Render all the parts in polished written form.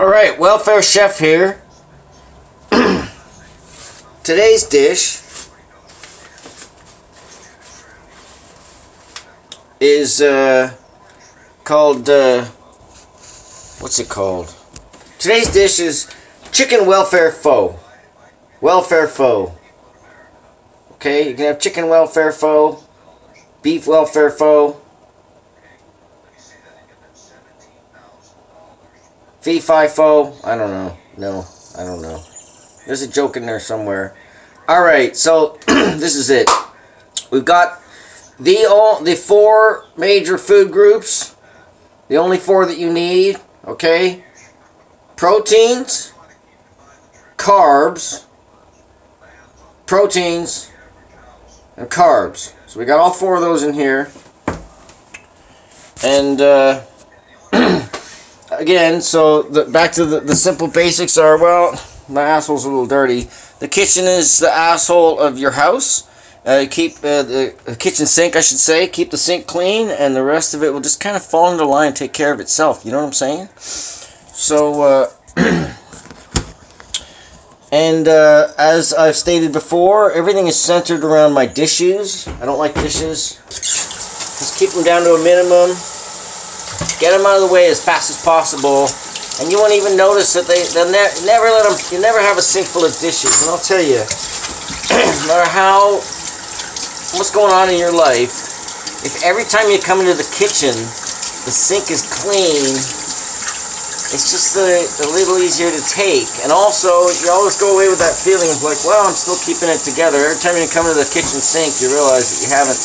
Alright, Welfare Chef here. Today's dish is called, what's it called? Today's dish is Chicken Welfare Pho. Welfare Pho. Okay, you can have Chicken Welfare Pho, Beef Welfare Pho, Fee-Fi Pho. I don't know. No, I don't know. There's a joke in there somewhere. Alright, so this is it. We've got the four major food groups. The only four that you need. Okay? Proteins, carbs, proteins, and carbs. So we got all four of those in here. And again, so back to the simple basics are, well, my asshole's a little dirty. The kitchen is the asshole of your house. Keep the kitchen sink, I should say. Keep the sink clean, and the rest of it will just kind of fall into line and take care of itself. You know what I'm saying? So, and as I've stated before, everything is centered around my dishes. I don't like dishes. Just keep them down to a minimum. Get them out of the way as fast as possible, and you won't even notice that they'll never let them. You never have a sink full of dishes, and I'll tell you, no matter what's going on in your life, if every time you come into the kitchen, the sink is clean, it's just a little easier to take. And also, you always go away with that feeling of like, well, I'm still keeping it together. Every time you come into the kitchen sink, you realize that you haven't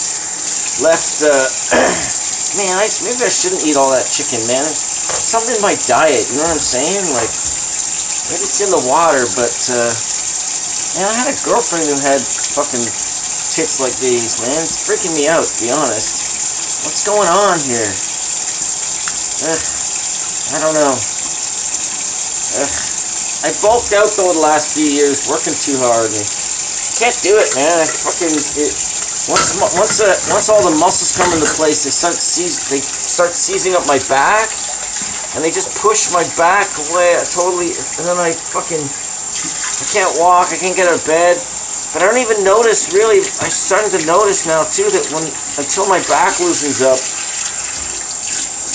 left. Man, maybe I shouldn't eat all that chicken, man. It's something in my diet, you know what I'm saying? Like, maybe it's in the water, but, man, I had a girlfriend who had fucking tits like these, man. It's freaking me out, to be honest. What's going on here? I don't know. I bulked out, though, the last few years, working too hard, and can't do it, man. Once all the muscles come into place, they start seizing up my back, and they just push my back away totally, and then I can't walk, I can't get out of bed. But I don't even notice, really. I'm starting to notice now too that until my back loosens up,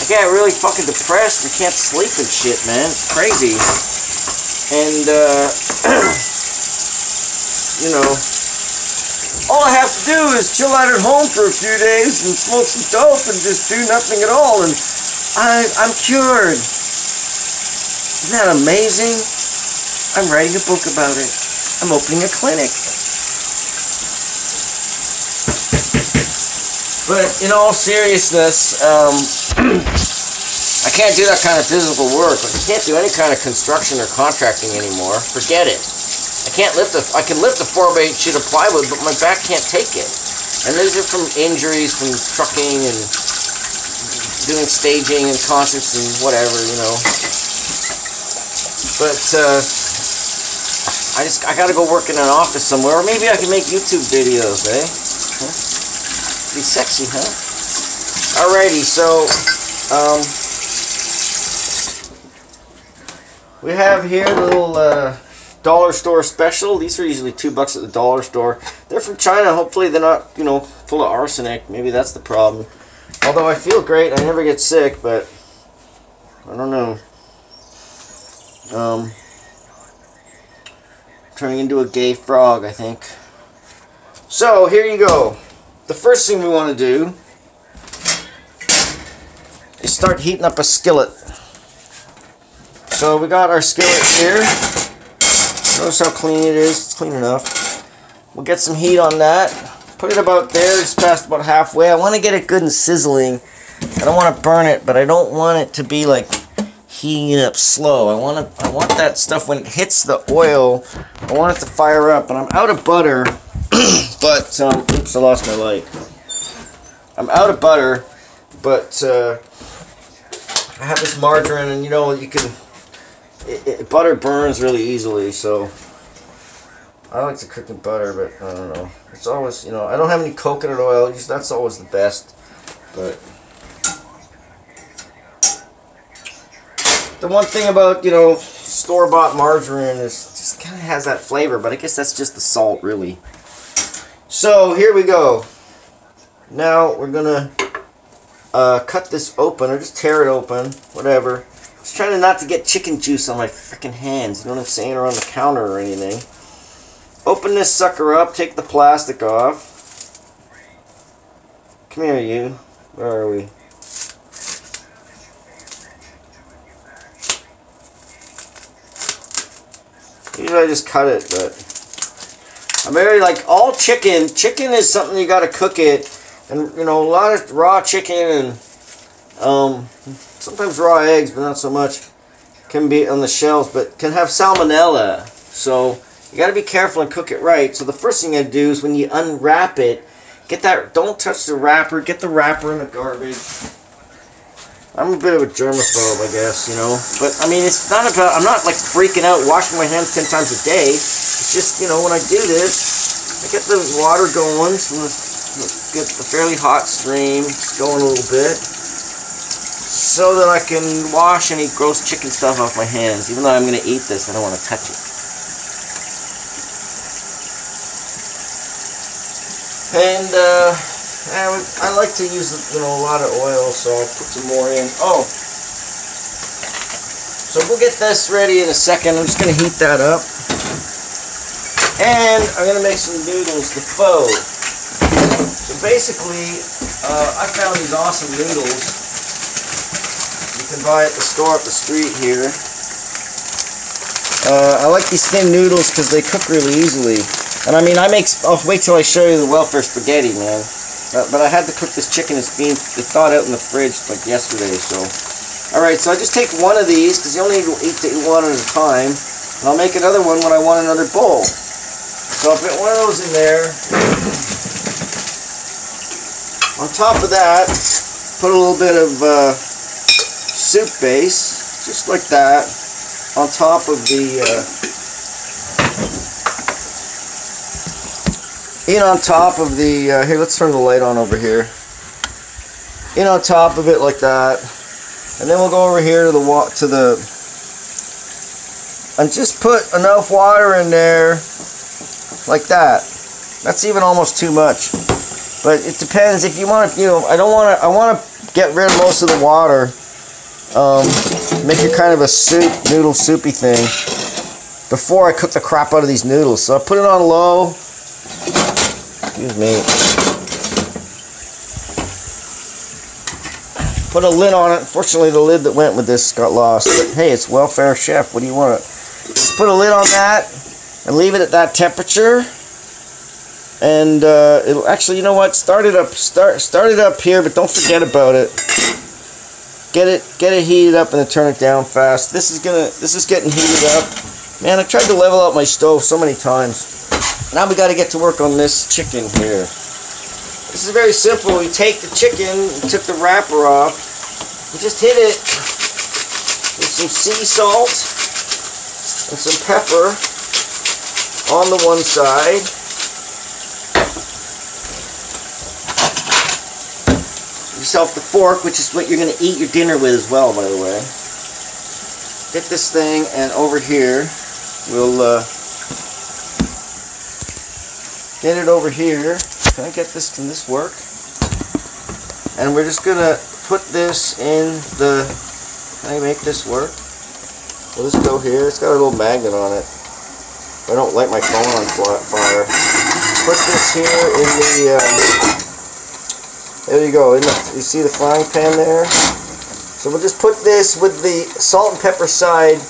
I get really fucking depressed and can't sleep and shit, man. It's crazy. And you know, all I have to do is chill out at home for a few days and smoke some dope and just do nothing at all, and I'm cured. Isn't that amazing? I'm writing a book about it. I'm opening a clinic. But in all seriousness, I can't do that kind of physical work. I can't do any kind of construction or contracting anymore. Forget it. I can lift a 4x8 sheet of plywood, but my back can't take it. And these are from injuries from trucking and doing staging and concerts and whatever, you know. But I gotta go work in an office somewhere, or maybe I can make YouTube videos, eh? Huh? Be sexy, huh? Alrighty, so we have here a little dollar store special. These are usually $2 at the dollar store. They're from China. Hopefully they're not, you know, full of arsenic. Maybe that's the problem. Although I feel great, I never get sick, but I don't know. Turning into a gay frog, I think. So here you go. The first thing we want to do is start heating up a skillet. So we got our skillet here. Notice how clean it is. It's clean enough. We'll get some heat on that. Put it about there, just past about halfway. I want to get it good and sizzling. I don't want to burn it, but I don't want it to be like heating it up slow. I want that stuff when it hits the oil. I want it to fire up. And I'm out of butter, but oops, I lost my light. I'm out of butter, but I have this margarine, and you know you can. Butter burns really easily, so I like to cook in butter, but I don't know. It's always, you know, I don't have any coconut oil. That's always the best, but The one thing about, you know, store-bought margarine is just kind of has that flavor, but I guess that's just the salt, really. So here we go. Now we're gonna cut this open, or just tear it open, whatever. Just trying not to get chicken juice on my freaking hands, you know what I'm saying, or on the counter or anything. Open this sucker up, take the plastic off. Come here, you. Where are we? Usually I just cut it, but I'm very, like, all chicken. Chicken is something you gotta cook it, and you know, a lot of raw chicken and sometimes raw eggs, but not so much, can be on the shelves, but can have salmonella. So you gotta be careful and cook it right. So the first thing I do is when you unwrap it, get that. Don't touch the wrapper. Get the wrapper in the garbage. I'm a bit of a germaphobe, I guess, you know. But, I mean, it's not about, I'm not, like, freaking out, washing my hands 10 times a day. It's just, you know, when I do this, I get the water going, so let's get the fairly hot stream going a little bit, so that I can wash any gross chicken stuff off my hands. Even though I'm going to eat this, I don't want to touch it. And, I like to use, you know, a lot of oil, so I'll put some more in. Oh, so we'll get this ready in a second. I'm just going to heat that up. And I'm going to make some noodles, the pho. So basically, I found these awesome noodles. You can buy at the store up the street here. I like these thin noodles because they cook really easily. And I mean, I'll wait till I show you the welfare spaghetti, man. But I had to cook this chicken. It's thawed out in the fridge like yesterday, so. Alright, so I just take one of these, because you only eat one at a time. And I'll make another one when I want another bowl. So I'll put one of those in there. On top of that, put a little bit of soup base, just like that, on top of the... in on top of the, here, let's turn the light on over here. In on top of it like that. And then we'll go over here to the, and just put enough water in there, like that. That's even almost too much. But it depends if you want to, you know, I want to get rid of most of the water. Make it kind of a soup, noodle soupy thing before I cook the crap out of these noodles. So I put it on low. Excuse me. Put a lid on it. Fortunately, the lid that went with this got lost. But hey, it's Welfare Chef. What do you want? Just put a lid on that and leave it at that temperature. And it'll actually, you know what? Start it up here, but don't forget about it. Get it heated up and then turn it down fast. This is getting heated up. Man, I tried to level out my stove so many times. Now we got to get to work on this chicken here. This is very simple. You take the chicken, you took the wrapper off, you just hit it with some sea salt and some pepper on the one side. Yourself the fork, which is what you're going to eat your dinner with as well, by the way. Get this thing, and over here, we'll get it over here. Can I get this? Can this work? And we're just gonna put this in the. Can I make this work? Will this go here? It's got a little magnet on it. I don't light my phone on fire. Put this here in the. There you go. You see the frying pan there? So we'll just put this with the salt and pepper side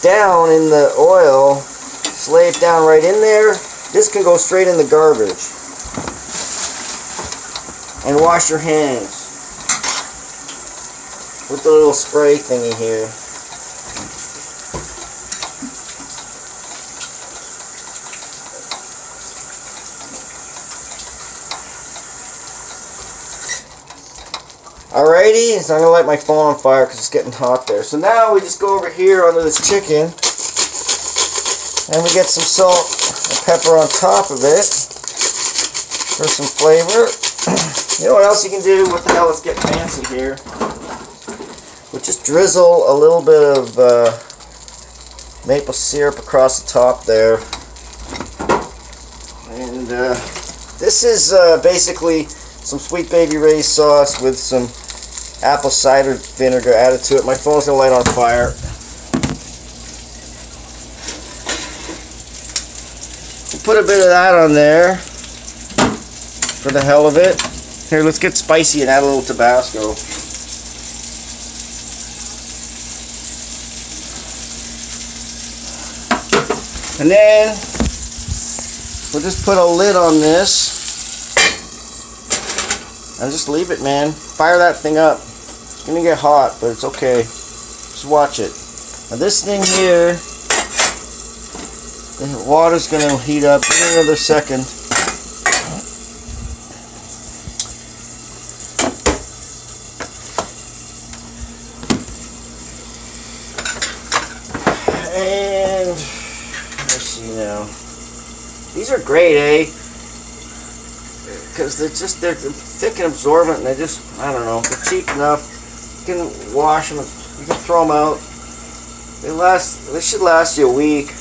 down in the oil. Just lay it down right in there. This can go straight in the garbage. And wash your hands with the little spray thingy here. Alrighty, so I'm going to light my phone on fire because it's getting hot there. So now we just go over here onto this chicken and we get some salt and pepper on top of it for some flavor. You know what else you can do? What the hell, let's get fancy here. We'll just drizzle a little bit of maple syrup across the top there. And this is basically some Sweet Baby Ray's sauce with some apple cider vinegar added to it. My phone's gonna light on fire. We'll put a bit of that on there for the hell of it. Here, let's get spicy and add a little Tabasco. And then we'll just put a lid on this and just leave it, man. Fire that thing up. It's gonna get hot, but it's okay. Just watch it. Now this thing here, the water's gonna heat up. Give it another second. And let's see now. These are great, eh? Because they're thick and absorbent, and they just, I don't know, they're cheap enough. You can wash them, you can throw them out. They should last you a week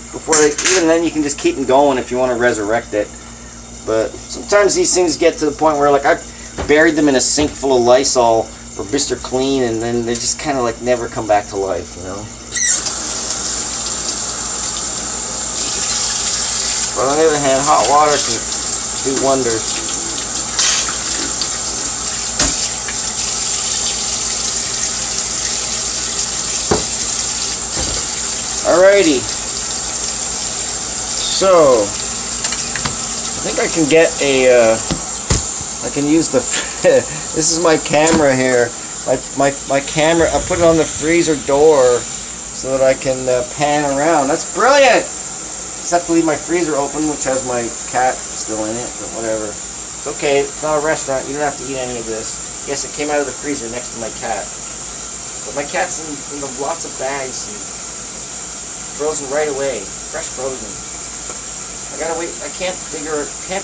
before even then you can just keep them going if you want to resurrect it. But sometimes these things get to the point where, like, I've buried them in a sink full of Lysol or Mr. Clean, and then they just kind of like never come back to life, you know. But on the other hand, hot water can do wonders. Alrighty, so I think I can get a, I can use the, this is my camera here, my camera, I put it on the freezer door so that I can pan around. That's brilliant! Just have to leave my freezer open, which has my cat still in it, but whatever. It's okay, it's not a restaurant, you don't have to eat any of this. Yes, it came out of the freezer next to my cat. But my cat's in lots of bags and frozen right away, fresh frozen. I gotta wait. I can't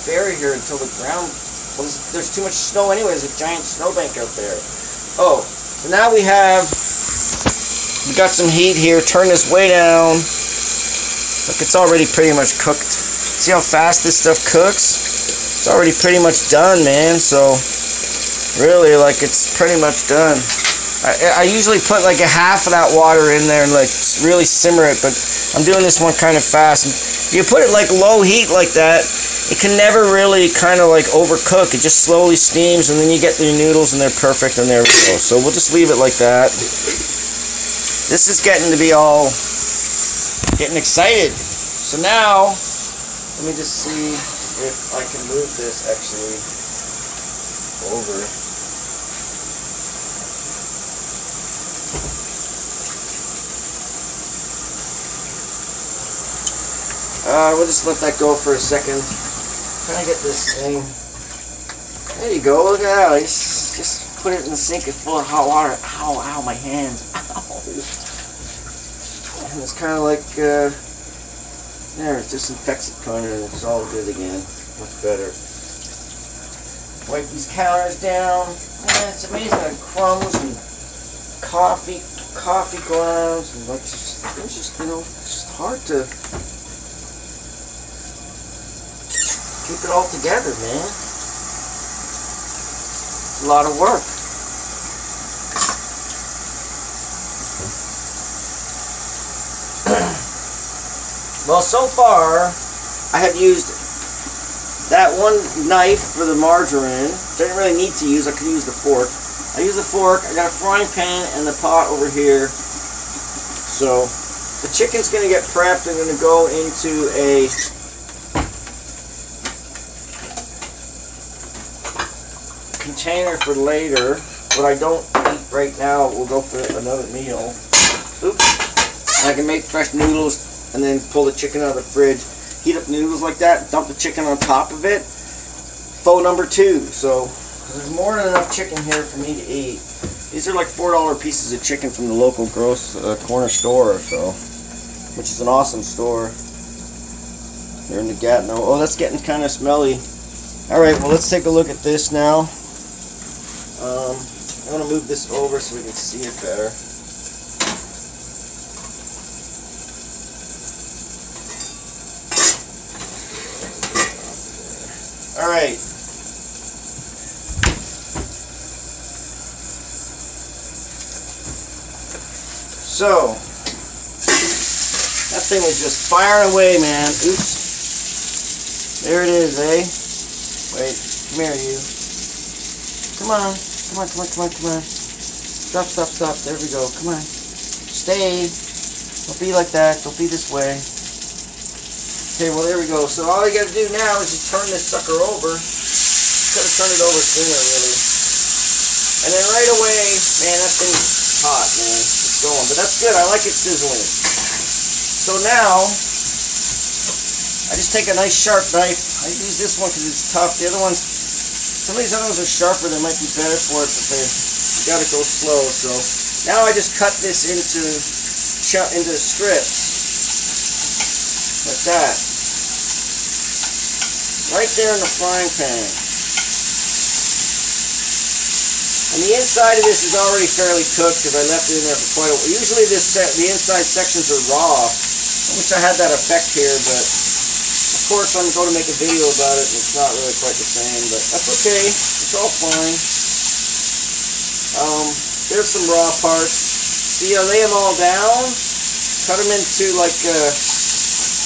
bury her until the ground. Well, there's too much snow anyway. There's a giant snowbank out there. Oh, so now we got some heat here. Turn this way down. Look, it's already pretty much cooked. See how fast this stuff cooks? It's already pretty much done, man. So really, like, it's pretty much done. I usually put like a half of that water in there and like really simmer it, but I'm doing this one kind of fast. If you put it like low heat like that, it can never really kind of like overcook. It just slowly steams, and then you get your noodles and they're perfect, and there we go. So we'll just leave it like that. This is getting to be all getting excited. So now let me just see if I can move this actually over. We'll just let that go for a second. Trying to get this thing. There you go. Look at that. Just put it in the sink. It's full of hot water. Ow, ow, my hands. Ow. And it's kind of like, there, it disinfects it kind of, and it's all good again. Much better. Wipe these counters down. Man, it's amazing. Like crumbs and coffee grounds, and like it's just, you know, it's just hard to keep it all together, man. It's a lot of work. Well, so far, I have used that one knife for the margarine. Didn't really need to use, I could use the fork. I use the fork, I got a frying pan and the pot over here. So, the chicken's going to get prepped. I'm going to go into a container for later. What I don't eat right now will go for another meal. Oops. And I can make fresh noodles and then pull the chicken out of the fridge, heat up the noodles like that, dump the chicken on top of it. Pho number 2. So there's more than enough chicken here for me to eat. These are like $4 pieces of chicken from the local corner store, so, which is an awesome store here in the Gatineau. Oh, that's getting kind of smelly. All right, well, let's take a look at this now. I'm going to move this over so we can see it better. Alright. So, that thing was just firing away, man. Oops. There it is, eh? Wait, come here, you. Come on. Come on, come on, come on, come on. Stop, stop, stop. There we go. Come on. Stay. Don't be like that. Don't be this way. Okay, well, there we go. So all you got to do now is you turn this sucker over. Could have turned it over sooner, really. And then right away, man, that thing's hot, man. It's going. But that's good. I like it sizzling. So now, I just take a nice sharp knife. I use this one because it's tough. The other ones, some of these other ones are sharper. They might be better for it, but you got to go slow. So now I just cut this into strips. Like that. Right there in the frying pan. And the inside of this is already fairly cooked because I left it in there for quite a while. Usually the inside sections are raw. I wish I had that effect here, but of course I'm going to make a video about it and it's not really quite the same, but that's okay. It's all fine. There's some raw parts. See, I lay them all down, cut them into like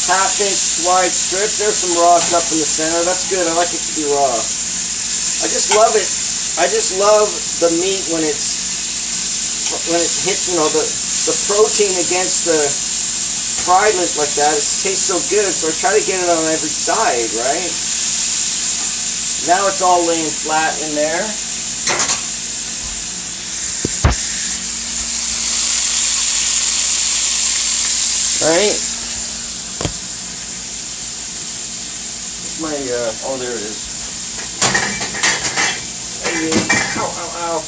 half-inch wide strips. There's some raw stuff in the center. That's good. I like it to be raw. I just love it. I just love the meat when it hits, you know, the protein against the fried meat like that. It tastes so good. So I try to get it on every side, right? Now it's all laying flat in there. Right? My, oh, there it is. There you go. Ow, ow, ow.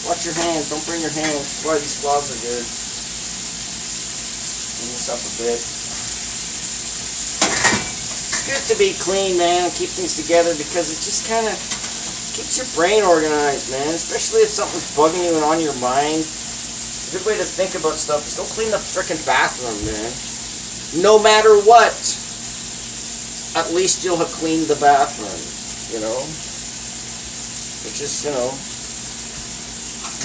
Watch your hands. Don't bring your hands. That's why these gloves are good. Clean this up a bit. It's good to be clean, man, and keep things together because it just kind of keeps your brain organized, man. Especially if something's bugging you and on your mind. A good way to think about stuff is go clean the frickin' bathroom, man. No matter what. At least you'll have cleaned the bathroom, you know? It's just, you know,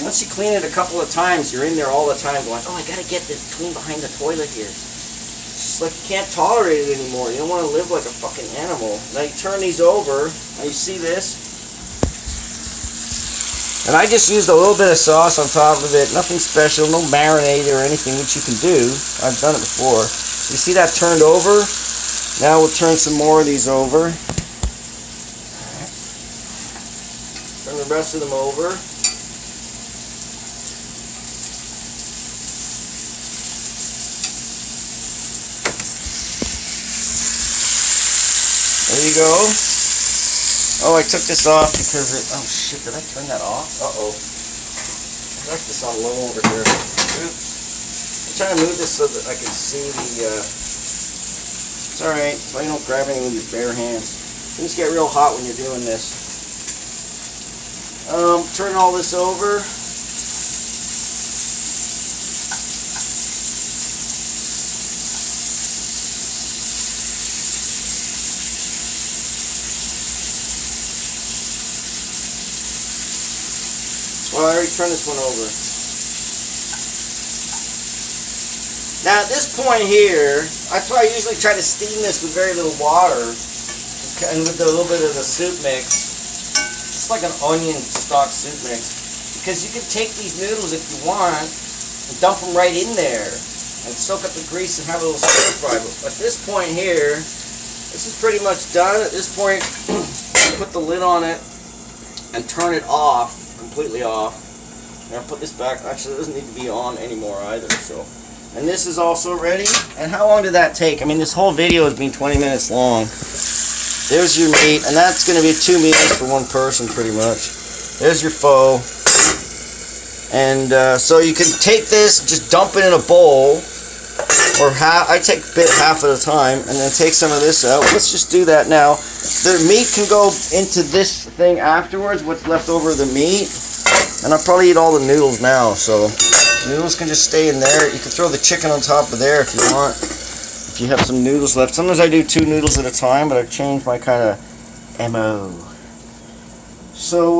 once you clean it a couple of times, you're in there all the time going, oh, I gotta get this clean behind the toilet here. It's just like you can't tolerate it anymore. You don't want to live like a fucking animal. Now you turn these over, and you see this? And I just used a little bit of sauce on top of it, nothing special, no marinade or anything, which you can do. I've done it before. You see that turned over? Now we'll turn some more of these over. Turn the rest of them over. There you go. Oh, I took this off because it... Oh, shit. Did I turn that off? Uh-oh. I left this on low over here. Oops. I'm trying to move this so that I can see the... It's alright, so you don't grab anything with your bare hands. Things get real hot when you're doing this. Turn all this over. Well, I already turned this one over. Now at this point here, that's why I usually try to steam this with very little water and with a little bit of the soup mix. It's like an onion stock soup mix. Because you can take these noodles if you want and dump them right in there and soak up the grease and have a little stir fry. But at this point here, this is pretty much done. At this point, put the lid on it and turn it off, completely off. And I'll put this back. Actually, it doesn't need to be on anymore either. So. And this is also ready. And how long did that take? I mean, this whole video has been 20 minutes long. There's your meat, and that's going to be 2 meals for one person, pretty much. There's your pho. And so you can take this, just dump it in a bowl, or I take half at a time, and then take some of this out. Let's just do that now. The meat can go into this thing afterwards, what's left over of the meat. And I'll probably eat all the noodles now, so noodles can just stay in there. You can throw the chicken on top of there if you want. If you have some noodles left. Sometimes I do 2 noodles at a time, but I've changed my kind of MO. So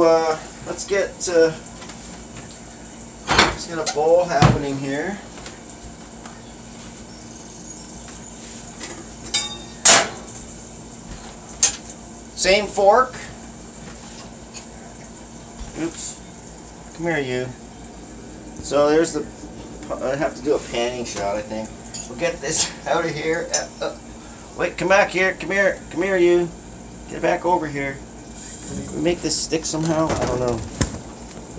let's get a bowl happening here. Same fork. Oops. Come here, you. So there's the... I have to do a panning shot, I think. We'll get this out of here. Wait, come back here. Come here. Come here, you. Get back over here. Can we make this stick somehow? I don't know.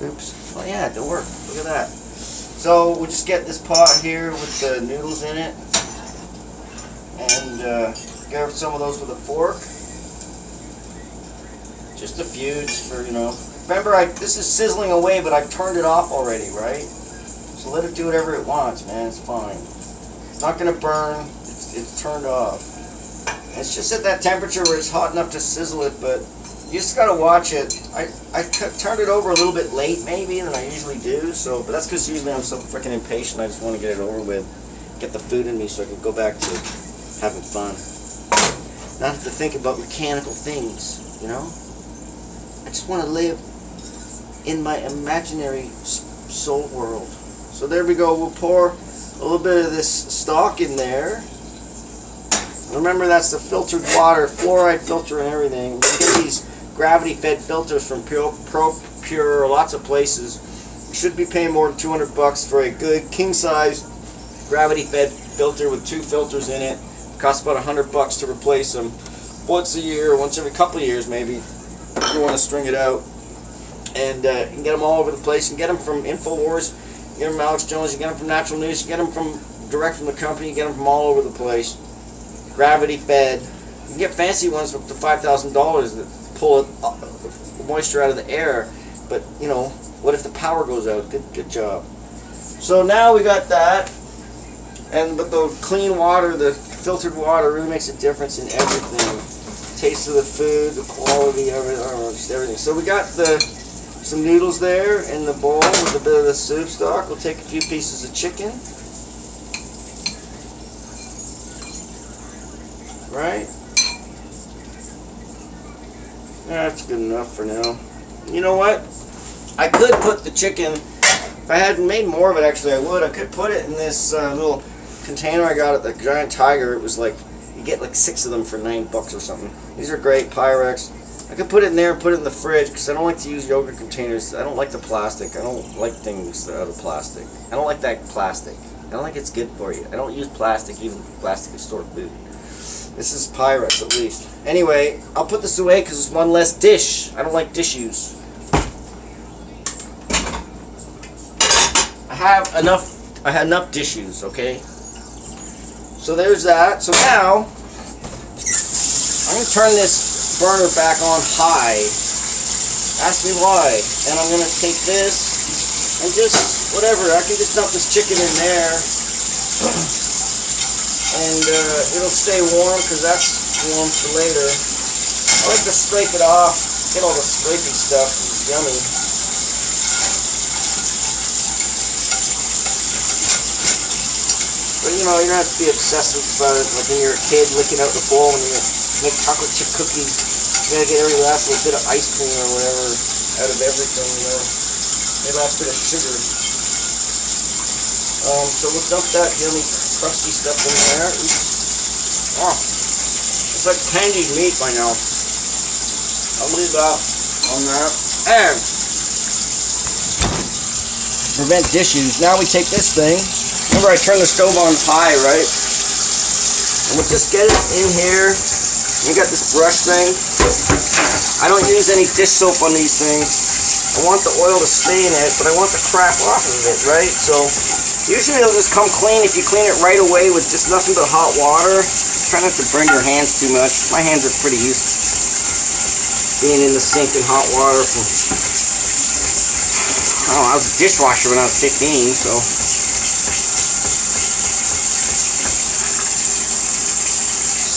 Oops. Oh yeah, it'll work. Look at that. So we'll just get this pot here with the noodles in it. And get some of those with a fork. Just a few, just for, you know. Remember, this is sizzling away, but I've turned it off already, right? So let it do whatever it wants, man. It's fine. It's not going to burn. It's turned off. And it's just at that temperature where it's hot enough to sizzle it, but you just got to watch it. I turned it over a little bit late, maybe, than I usually do. So, but that's because usually I'm so freaking impatient. I just want to get it over with, get the food in me, so I can go back to having fun. Not have to think about mechanical things, you know. I just want to live in my imaginary soul world. So there we go. We'll pour a little bit of this stock in there. Remember, that's the filtered water, fluoride filter and everything. You can get these gravity-fed filters from Pure, lots of places. You should be paying more than $200 for a good king-size gravity-fed filter with 2 filters in it. It costs about $100 to replace them once a year, once every couple of years maybe. You want to string it out, and you can get them all over the place. You can get them from InfoWars, you get them from Alex Jones, you get them from Natural News, you get them from direct from the company, you get them from all over the place. Gravity fed. You can get fancy ones up to $5,000 that pull moisture out of the air. But you know, what if the power goes out? Good job. So now we got that, and but the clean water, the filtered water, really makes a difference in everything. Taste of the food, the quality of it, I don't know, just everything. So we got some noodles there in the bowl with a bit of the soup stock. We'll take a few pieces of chicken. Right? That's good enough for now. You know what? I could put the chicken, if I hadn't made more of it actually I would. I could put it in this little container I got at the Giant Tiger. It was like, you get like 6 of them for $9 or something. These are great, Pyrex. I could put it in there and put it in the fridge because I don't like to use yogurt containers. I don't like the plastic. I don't like things that are out of plastic. I don't like that plastic. I don't think it's good for you. I don't use plastic, even if plastic is stored food. This is Pyrex at least. Anyway, I'll put this away because it's one less dish. I don't like dishes. I had enough dishes, okay? So there's that. So now I'm going to turn this burner back on high. Ask me why. And I'm going to take this and just whatever. I can just dump this chicken in there. And it'll stay warm because that's warm for later. I like to scrape it off, get all the scrapey stuff. It's yummy. But you know, you don't have to be obsessive about it. Like when you're a kid licking out the bowl when you make chocolate chip cookies, you gotta get every last little bit of ice cream or whatever out of everything, you know. Every last bit of sugar. So we'll dump that yummy crusty stuff in there. Oops. Oh, it's like candied meat by now. I'll leave that on that. And prevent dishes. Now we take this thing. Remember I turned the stove on high, right? And we'll just get it in here. You got this brush thing. I don't use any dish soap on these things. I want the oil to stay in it, but I want the crap off of it, right? So usually it'll just come clean if you clean it right away with just nothing but hot water. Try not to burn your hands too much. My hands are pretty used to being in the sink in hot water from, I don't know, I was a dishwasher when I was 15, so.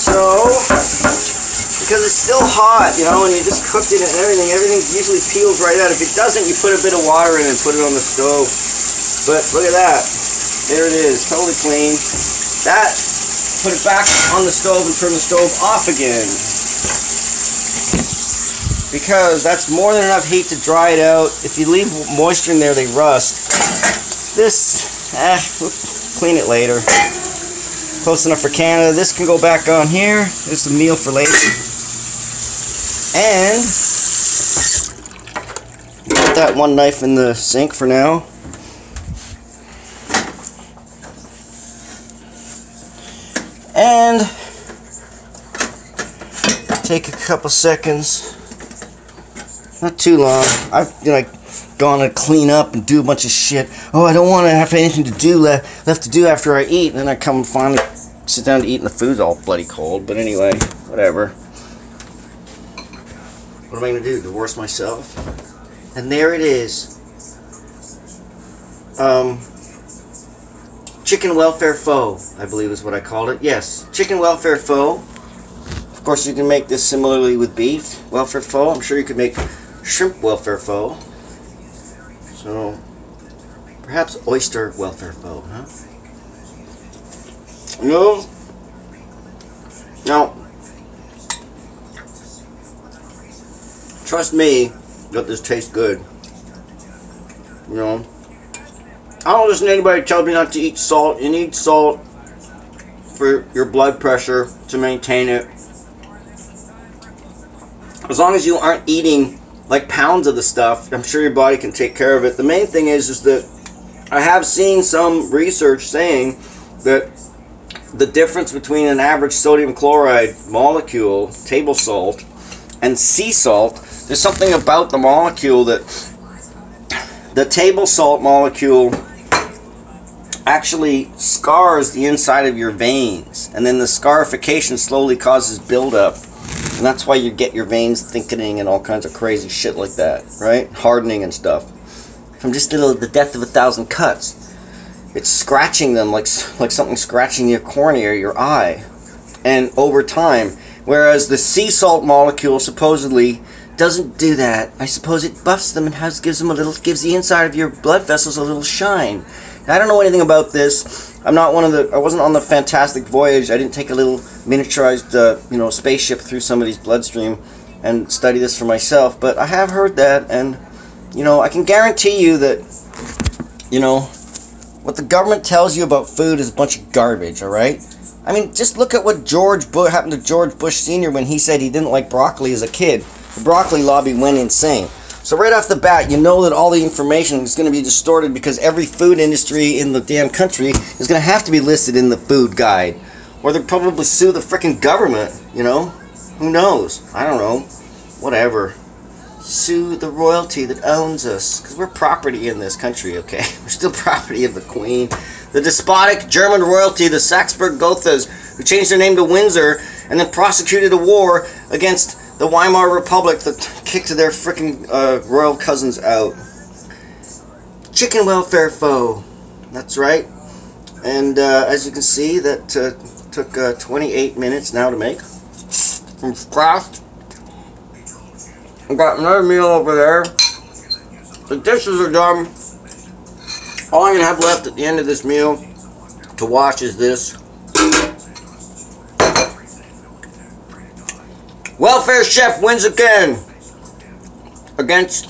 So, because it's still hot, you know, and you just cooked it and everything usually peels right out. If it doesn't, you put a bit of water in and put it on the stove. But look at that. There it is, totally clean. That, put it back on the stove and turn the stove off again. Because that's more than enough heat to dry it out. If you leave moisture in there, they rust. This, we'll clean it later. Close enough for Canada. This can go back on here. This is a meal for later. And put that one knife in the sink for now. And take a couple seconds. Not too long. I've gone to clean up and do a bunch of shit. Oh, I don't want to have anything to do left to do after I eat. And then I come and finally sit down to eat and the food's all bloody cold. But anyway, whatever. What am I going to do? Divorce myself? And there it is. Chicken Welfare Pho, I believe is what I called it. Yes, Chicken Welfare Pho. Of course, you can make this similarly with beef Welfare Pho. I'm sure you could make shrimp Welfare Pho. So, perhaps oyster Welfare Pho, huh? No. Now, trust me that this tastes good. You know, I don't listen to anybody who tells me not to eat salt. You need salt for your blood pressure to maintain it. As long as you aren't eating like pounds of the stuff, I'm sure your body can take care of it. The main thing is that I have seen some research saying that the difference between an average sodium chloride molecule, table salt, and sea salt, there's something about the molecule that the table salt molecule actually scars the inside of your veins, and then the scarification slowly causes buildup. And that's why you get your veins thickening and all kinds of crazy shit like that, right? Hardening and stuff. From just the death of 1,000 cuts. It's scratching them like something scratching your cornea or your eye. And over time, whereas the sea salt molecule supposedly doesn't do that. I suppose it buffs them and gives the inside of your blood vessels a little shine. I don't know anything about this. I wasn't on the Fantastic Voyage. I didn't take a little miniaturized, spaceship through somebody's bloodstream and study this for myself. But I have heard that, and, I can guarantee you that, what the government tells you about food is a bunch of garbage, alright? I mean, just look at what happened to George Bush Sr. when he said he didn't like broccoli as a kid. The broccoli lobby went insane. So right off the bat, you know that all the information is going to be distorted because every food industry in the damn country is going to have to be listed in the food guide. Or they'll probably sue the frickin' government, Who knows? I don't know. Whatever. Sue the royalty that owns us. Because we're property in this country, okay? We're still property of the Queen. The despotic German royalty, the Saxburg-Gothas, who changed their name to Windsor and then prosecuted a war against the Weimar Republic that kicked their frickin' royal cousins out. Chicken Welfare Pho. That's right. And as you can see, that took 28 minutes now to make. From scratch. I've got another meal over there. The dishes are done. All I'm going to have left at the end of this meal to wash is this. Welfare Chef wins again against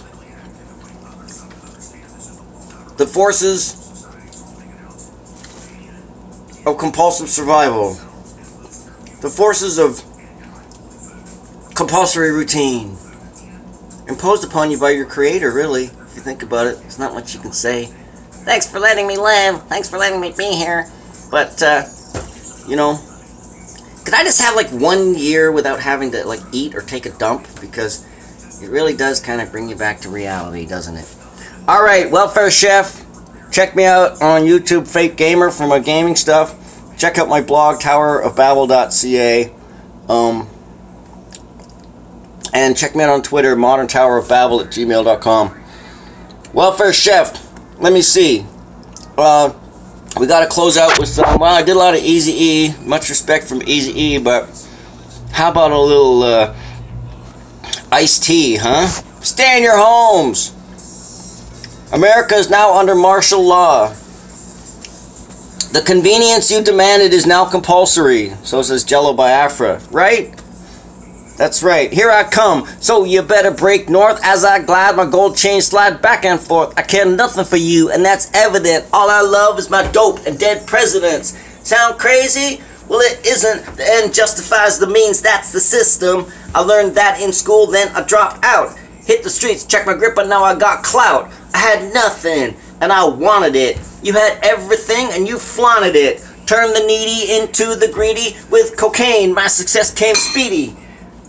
the forces of compulsive survival. The forces of compulsory routine. Imposed upon you by your creator, really. If you think about it, there's not much you can say. Thanks for letting me live. Thanks for letting me be here. But, could I just have, 1 year without having to, eat or take a dump? Because it really does kind of bring you back to reality, doesn't it? Alright, Welfare Chef. Check me out on YouTube, Fake Gamer, for my gaming stuff. Check out my blog, towerofbabel.ca. And check me out on Twitter, moderntowerofbabel@gmail.com. Welfare Chef. Let me see. We got to close out with some. Well, I did a lot of Eazy-E. Much respect from Eazy-E, but How about a little iced tea, huh? Stay in your homes. America is now under martial law. The convenience you demanded is now compulsory. So says Jello Biafra, right? That's right. Here I come. So you better break north as I glide my gold chain slide back and forth. I care nothing for you, and that's evident. All I love is my dope and dead presidents. Sound crazy? Well, it isn't. The end justifies the means. That's the system. I learned that in school, then I dropped out. Hit the streets, check my grip, and now I got clout. I had nothing, and I wanted it. You had everything, and you flaunted it. Turned the needy into the greedy. With cocaine, my success came speedy.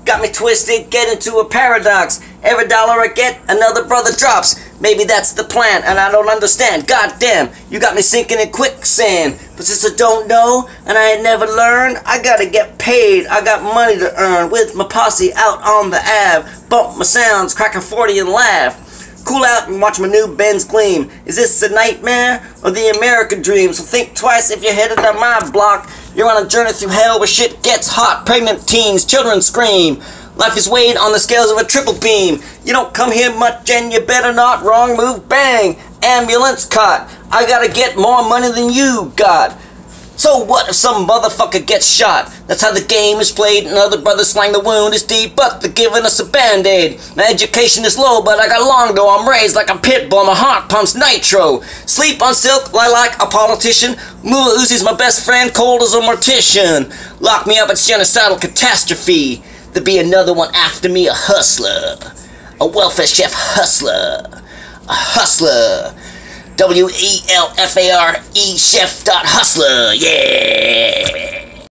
Got me twisted, get into a paradox. Every dollar I get, another brother drops. Maybe that's the plan, and I don't understand. Goddamn, you got me sinking in quicksand. But since I don't know, and I ain't never learned, I gotta get paid. I got money to earn. With my posse out on the Ave. Bump my sounds, crack a 40 and laugh. Cool out and watch my new Benz gleam. Is this a nightmare or the American dream? So think twice if you're headed on my block. You're on a journey through hell where shit gets hot. Pregnant teens, children scream. Life is weighed on the scales of a triple beam. You don't come here much and you better not. Wrong move, bang. Ambulance caught. I gotta get more money than you got. So what if some motherfucker gets shot? That's how the game is played, and other brothers slang the wound is deep, but they're giving us a band-aid. My education is low, but I got long though. I'm raised like a pit bull, my heart pumps nitro. Sleep on silk like a politician. Mula Uzi's my best friend, cold as a mortician. Lock me up at genocidal catastrophe. There'll be another one after me, a hustler. A welfare chef hustler. A hustler. WELFARE chef.hustler, yeah!